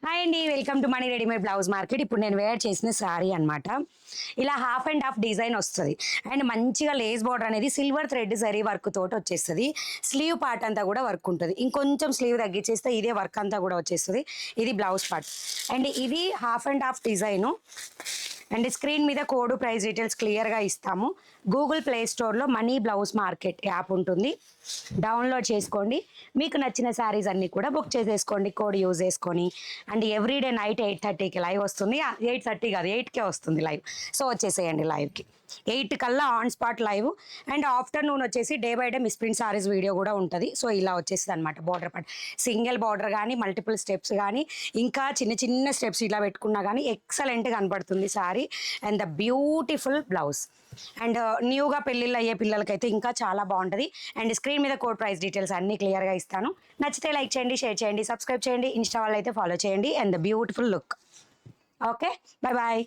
Hi అండి, welcome to money readymade blouse market. ఇప్పుడు నేను వేర్ చేసిన శారీ అనమాట. ఇలా హాఫ్ అండ్ హాఫ్ డిజైన్ వస్తుంది అండ్ మంచిగా లేస్ బార్డర్ అనేది సిల్వర్ థ్రెడ్ జరీ వర్క్ తోటి వచ్చేస్తుంది. స్లీవ్ పార్ట్ అంతా కూడా వర్క్ ఉంటుంది. ఇంకొంచెం స్లీవ్ తగ్గించేస్తే ఇదే వర్క్ అంతా కూడా వచ్చేస్తుంది. ఇది బ్లౌజ్ పార్ట్ అండ్ ఇది half and half design. And screen మీద కోడ్ ప్రైస్ డీటెయిల్స్ క్లియర్గా ఇస్తాము. గూగుల్ ప్లే స్టోర్లో మనీ బ్లౌజ్ మార్కెట్ యాప్ ఉంటుంది, డౌన్లోడ్ చేసుకోండి. మీకు నచ్చిన శారీస్ అన్నీ కూడా బుక్ చేసేసుకోండి కోడ్ యూజ్ చేసుకొని. అండ్ ఎవ్రీడే నైట్ 8:30కి లైవ్ వస్తుంది. 8:30 కాదు, 8కే వస్తుంది లైవ్. సో వచ్చేసేయండి లైవ్కి. 8 కల్లా on spot live. And afternoon వచ్చేసి day by day miss print sarees video కూడా ఉంటుంది. సో ఇలా వచ్చేసింది అనమాట. బార్డర్ పార్ట్ సింగిల్ బార్డర్ కానీ మల్టిపుల్ స్టెప్స్ కానీ ఇంకా చిన్న చిన్న స్టెప్స్ ఇలా పెట్టుకున్నా కానీ ఎక్సలెంట్గా కనపడుతుంది sari. And the beautiful blouse. And న్యూగా పెళ్ళిళ్ళు అయ్యే పిల్లలకైతే ఇంకా చాలా బాగుంటుంది. అండ్ స్క్రీన్ మీద కోడ్ ప్రైస్ డీటెయిల్స్ అన్నీ క్లియర్గా ఇస్తాను. నచ్చితే లైక్ చేయండి, షేర్ చేయండి, సబ్స్క్రైబ్ చేయండి. ఇన్స్టా వాళ్ళు అయితే ఫాలో చేయండి. And the beautiful look. Okay, bye bye.